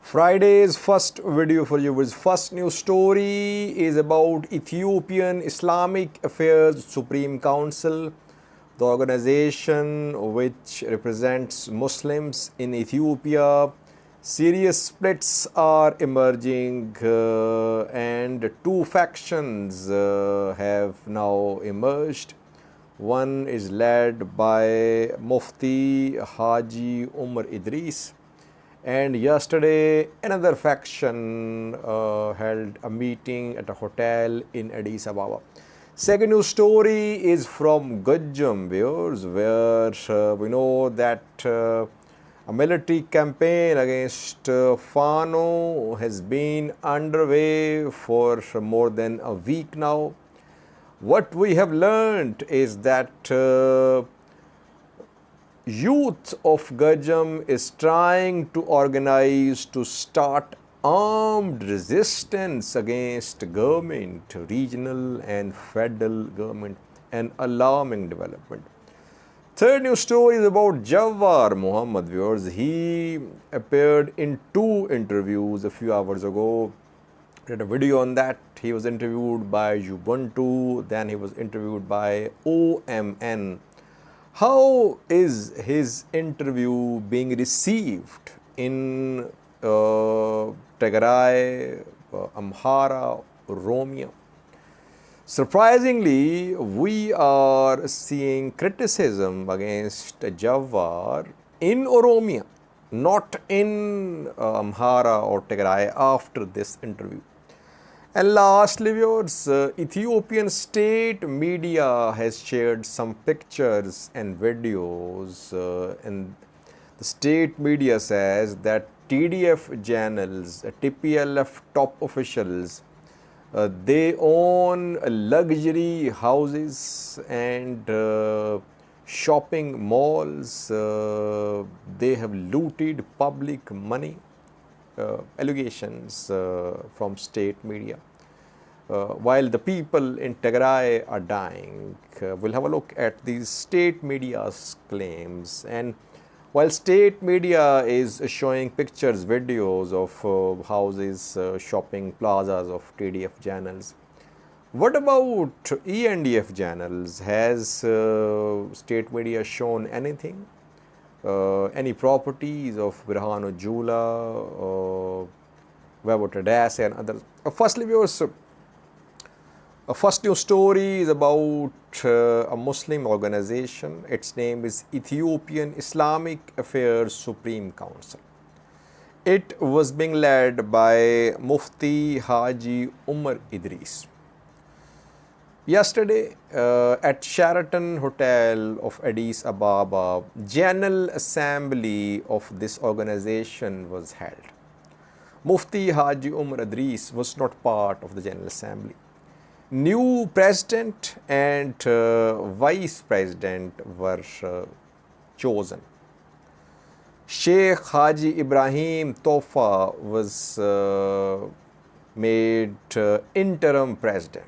Friday's first video for you is first news story is about Ethiopian Islamic Affairs Supreme Council, the organization which represents Muslims in Ethiopia. Serious splits are emerging and two factions have now emerged. One is led by Mufti Haji Umar Idris, and yesterday another faction held a meeting at a hotel in Addis Ababa. Second news story is from Gojjam, viewers, where we know that a military campaign against Fano has been underway for more than a week now. What we have learned is that youth of Gojjam is trying to organize to start armed resistance against government, regional and federal government, an alarming development. Third news story is about Jawar Mohammed, viewers. He appeared in two interviews a few hours ago. Did a video on that. He was interviewed by Ubuntu, then he was interviewed by OMN. How is his interview being received in Tigray, Amhara, Oromia? Surprisingly, we are seeing criticism against Jawar in Oromia, not in Amhara or Tigray after this interview. And lastly, viewers, Ethiopian state media has shared some pictures and videos, and the state media says that TDF channels, TPLF top officials, they own luxury houses and shopping malls. They have looted public money. Allegations from state media. While the people in Tigray are dying, we'll have a look at these state media's claims. And while state media is showing pictures, videos of houses, shopping plazas of TDF channels, what about ENDF channels? Has state media shown anything? Any properties of Birhanu Jula, Webotadase and others. Firstly, viewers, first news story is about a Muslim organization. Its name is Ethiopian Islamic Affairs Supreme Council. It was being led by Mufti Haji Umar Idris. Yesterday, at Sheraton Hotel of Addis Ababa, General Assembly of this organization was held. Mufti Haji Umar Idris was not part of the General Assembly. New president and vice president were chosen. Sheikh Haji Ibrahim Tofa was made interim president,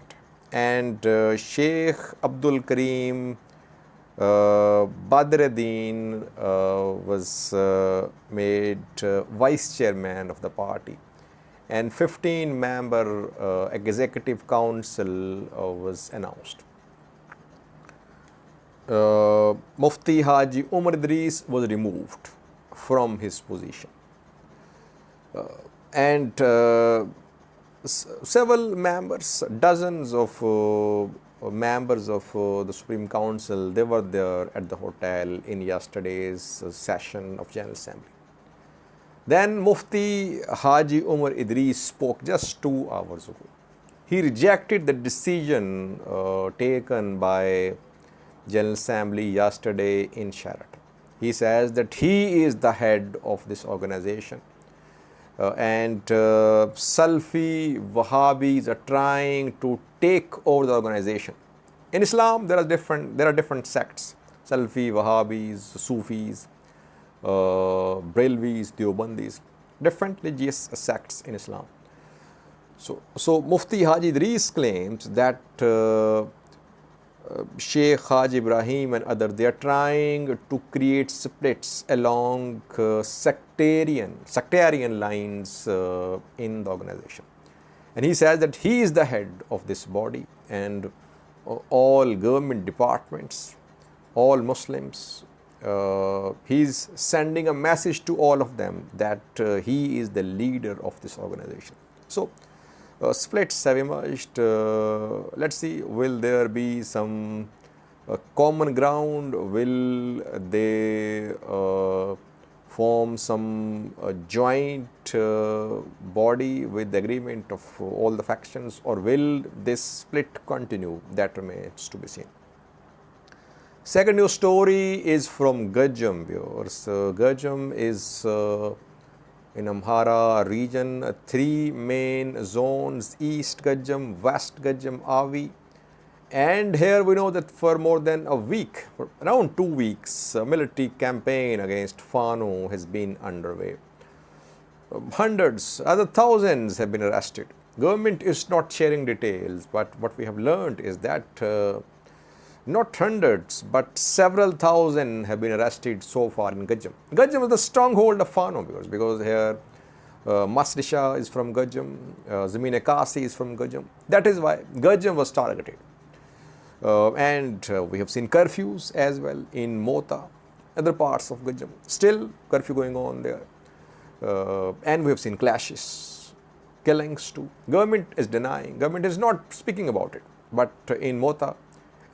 and Sheikh Abdul Karim Badreddin was made vice chairman of the party, and 15-member executive council was announced. Mufti Haji Umar Idris was removed from his position, and several members, dozens of members of the Supreme Council, they were there at the hotel in yesterday's session of General Assembly. Then Mufti Haji Umar Idris spoke just 2 hours ago. He rejected the decision taken by General Assembly yesterday in Sheraton. He says that he is the head of this organization. And Salafi Wahhabis are trying to take over the organization. In Islam, there are different sects: Salafi, Wahhabis, Sufis, Brelvis, Deobandis, different religious sects in Islam. So Mufti Haji Idris claims that Sheikh Haj Ibrahim and others, they are trying to create splits along sectarian lines in the organization. And he says that he is the head of this body, and all government departments, all Muslims, he is sending a message to all of them that he is the leader of this organization. So splits have emerged. Let's see, will there be some common ground? Will they form some joint body with the agreement of all the factions, or will this split continue? That remains to be seen. Second news story is from Gojjam, viewers. Gojjam is in Amhara region, three main zones: East Gojjam, West Gojjam, Avi. And here we know that for more than a week, for around 2 weeks, a military campaign against Fano has been underway. Hundreds, other thousands have been arrested. Government is not sharing details, but what we have learned is that not hundreds, but several thousand have been arrested so far in Gojjam. Gojjam is the stronghold of Fano, because here Masrisha is from Gojjam, Zamine Kasi is from Gojjam. That is why Gojjam was targeted. And we have seen curfews as well in Mota, other parts of Gojjam. Still curfew going on there. And we have seen clashes, killings too. Government is denying, government is not speaking about it. But in Mota,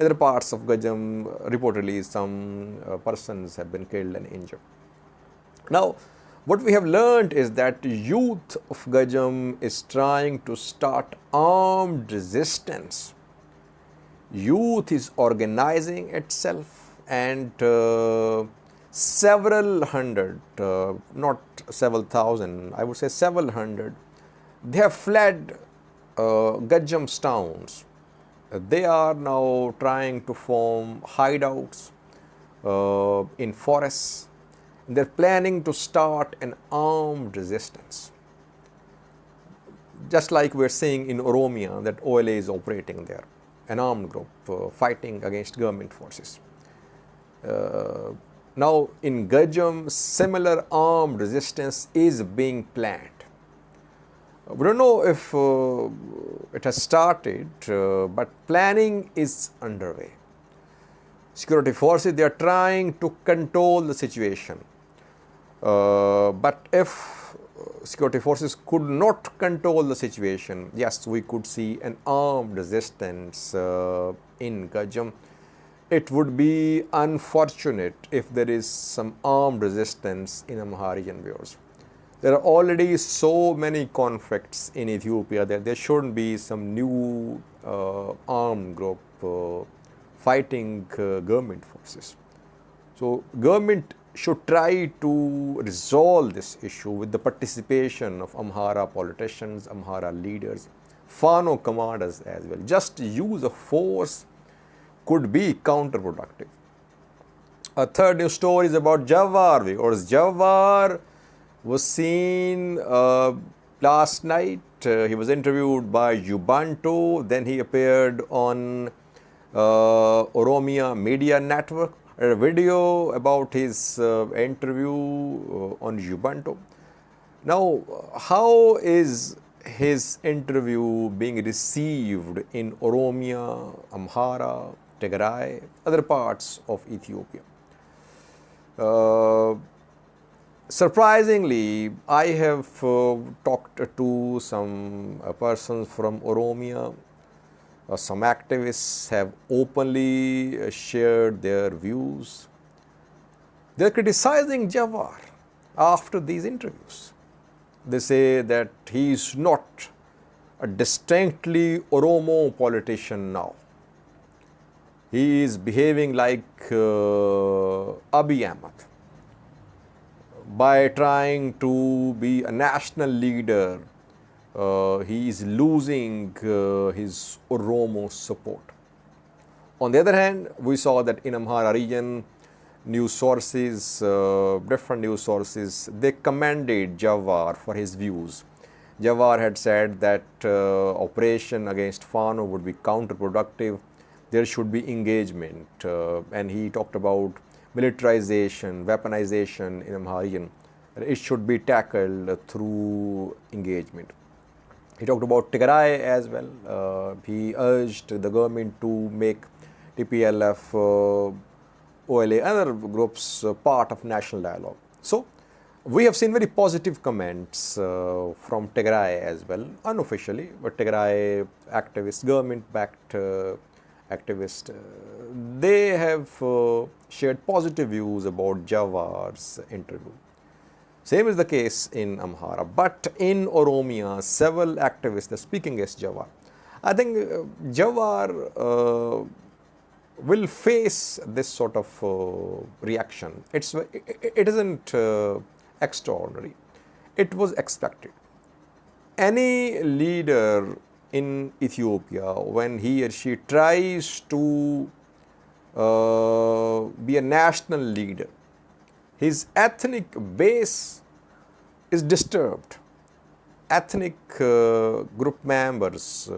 other parts of Gojjam, reportedly some persons have been killed and injured. Now, what we have learned is that youth of Gojjam is trying to start armed resistance. Youth is organizing itself, and several hundred, not several thousand, I would say several hundred, they have fled Gojjam's towns. They are now trying to form hideouts in forests. They're planning to start an armed resistance. Just like we're seeing in Oromia that OLA is operating there, an armed group fighting against government forces. Now in Gojjam, similar armed resistance is being planned. We don't know if it has started, but planning is underway. Security forces, they are trying to control the situation. But if security forces could not control the situation, yes, we could see an armed resistance in Gojjam. It would be unfortunate if there is some armed resistance in Amharian viewers. There are already so many conflicts in Ethiopia that there shouldn't be some new armed group fighting government forces. So government should try to resolve this issue with the participation of Amhara politicians, Amhara leaders, Fano commanders as well. Just use of force could be counterproductive. A third news story is about Jawar. Jawar was seen last night. He was interviewed by Jubanto. Then he appeared on Oromia Media Network. A video about his interview on Jubanto. Now, how is his interview being received in Oromia, Amhara, Tigray, other parts of Ethiopia? Surprisingly, I have talked to some persons from Oromia. Some activists have openly shared their views. They are criticizing Jawar after these interviews. They say that he is not a distinctly Oromo politician now. He is behaving like Abiy Ahmed by trying to be a national leader. He is losing his Oromo support. On the other hand, we saw that in Amhara region, news sources, different news sources, they commended Jawar for his views. Jawar had said that operation against Fano would be counterproductive. there should be engagement, and he talked about militarization, weaponization in Amharian. It should be tackled through engagement. He talked about Tigray as well. He urged the government to make TPLF, OLA, other groups part of national dialogue. So, we have seen very positive comments from Tigray as well, unofficially, but Tigray activists, government-backed activists, they have shared positive views about Jawar's interview. Same is the case in Amhara, but in Oromia, several activists are speaking against Jawar. I think Jawar will face this sort of reaction. It isn't extraordinary. It was expected. Any leader in Ethiopia, when he or she tries to be a national leader, his ethnic base is disturbed. Ethnic group members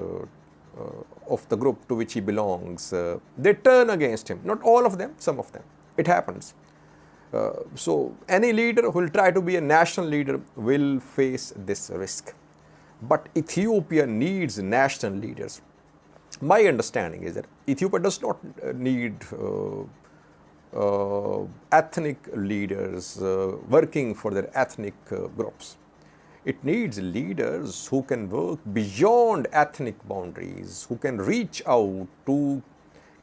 of the group to which he belongs, they turn against him. Not all of them, some of them. It happens. So, any leader who will try to be a national leader will face this risk. But Ethiopia needs national leaders. My understanding is that Ethiopia does not need ethnic leaders working for their ethnic groups. It needs leaders who can work beyond ethnic boundaries, who can reach out to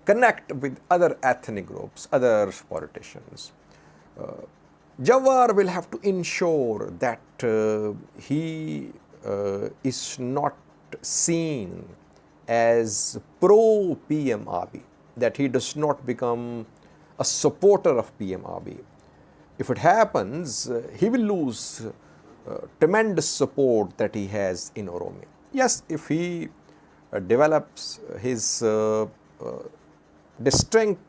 connect with other ethnic groups, other politicians. Jawar will have to ensure that he is not seen as pro-PM Abiy, that he does not become a supporter of PM Abiy. If it happens, he will lose tremendous support that he has in Oromia. Yes, if he develops his distinct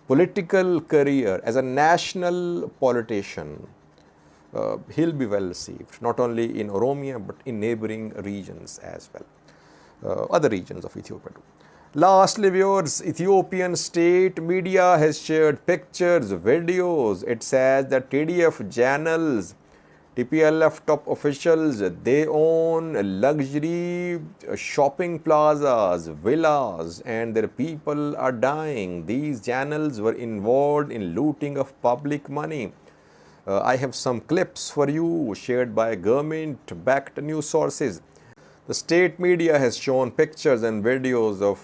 political career as a national politician, he'll be well received, not only in Oromia but in neighboring regions as well, other regions of Ethiopia too. Lastly, viewers, Ethiopian state media has shared pictures, videos. It says that TDF channels, TPLF top officials, they own luxury shopping plazas, villas, and their people are dying. These channels were involved in looting of public money. I have some clips for you shared by government-backed news sources. The state media has shown pictures and videos of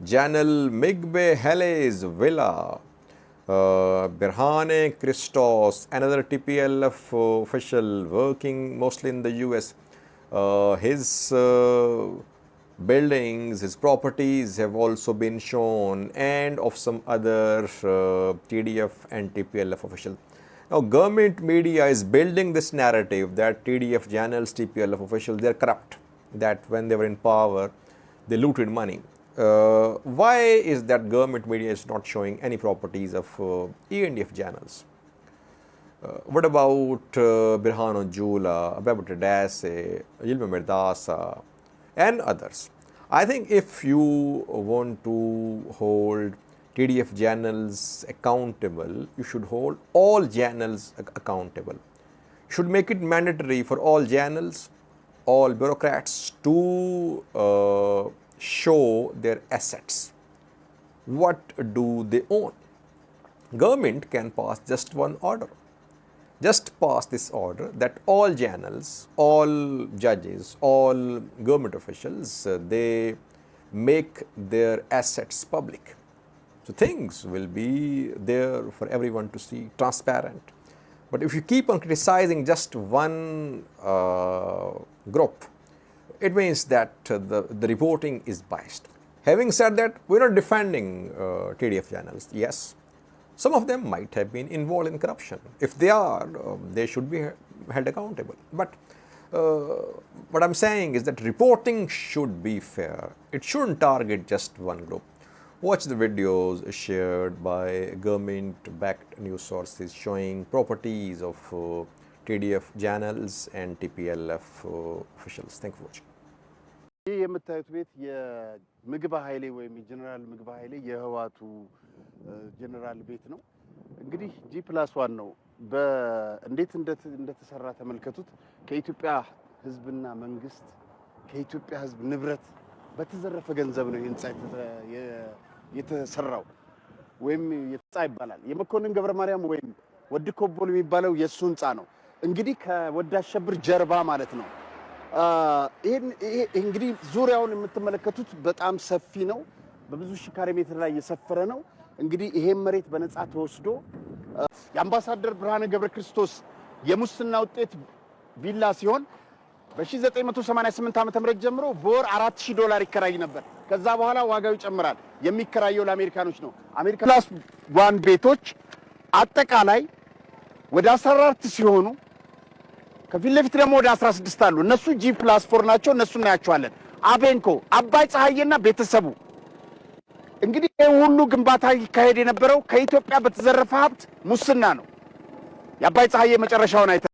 General Migbe Hele's villa. Berhane Christos, another TPLF official working mostly in the US, his buildings, his properties have also been shown, and of some other TDF and TPLF officials. Now, government media is building this narrative that TDF channels, TPLF officials, they are corrupt, that when they were in power, they looted money. Why is that government media is not showing any properties of ENDF channels? What about Birhanu Jula, Ababata Dase, Yilma Mirdasa, and others? I think if you want to hold TDF channels accountable, you should hold all channels accountable. You should make it mandatory for all channels, all bureaucrats to show their assets. What do they own? Government can pass just one order. Just pass this order that all channels, all judges, all government officials, they make their assets public. So things will be there for everyone to see, transparent. But if you keep on criticizing just one group, it means that the reporting is biased. Having said that, we're not defending TDF channels. Yes, some of them might have been involved in corruption. If they are, they should be held accountable. But what I'm saying is that reporting should be fair. It shouldn't target just one group. Watch the videos shared by government-backed news sources showing properties of TDF channels and TPLF officials. Thank you for watching. ይህ የምታዩት ቤት የምግብ ኃይሌ ወይም የጀነራል ምግብ ኃይሌ የህዋቱ ጀነራል ቤት ነው። እንግዲህ G+1 ነው። እንዴት እንደተሰራ ተመልከቱት። ከኢትዮጵያ ህዝብና መንግስት ከኢትዮጵያ ህዝብ ንብረት በተዘረፈ ገንዘብ ነው ህንጻ የተሰራው ወይም የተጻ ይባላል። የመኮንን ገብረ ማርያም ወይም ወድ ኮቦል የሚባለው የሱ ህንጻ ነው። እንግዲህ ከወድ አሸብር ጀርባ ማለት ነው። ይሄ እንግዲህ ዙሪያውን የምትመለከቱት በጣም ሰፊ ነው። በብዙ ሺህ ካሬ ሜትር ላይ የሰፈረ ነው። እንግዲህ ይሄን መሬት በነፃ ተወስዶ የአምባሳደር ብርሃነ ገብረ ክርስቶስ የሙስና ውጤት ቪላ ሲሆን በ1988 ዓ.ም ጀምሮ በወር $4000 ይከራይ ነበር። ከዛ በኋላ ዋጋው ይጨምራል። የሚከራየው ለአሜሪካኖች ነው። G+1 ቤቶች አጠቃላይ ወደ 14 ሲሆኑ ከፊት ለፊት ደግሞ ወደ 16 አሉ። እነሱ G+4 ናቸው። እነሱ እናያቸዋለን። አቤንኮ፣ አባይ ፀሐይና ቤተሰቡ እንግዲህ ሁሉ ግንባታ ይካሄድ የነበረው ከኢትዮጵያ በተዘረፈ ሀብት ሙስና ነው። የአባይ ፀሐይ መጨረሻውን አይተ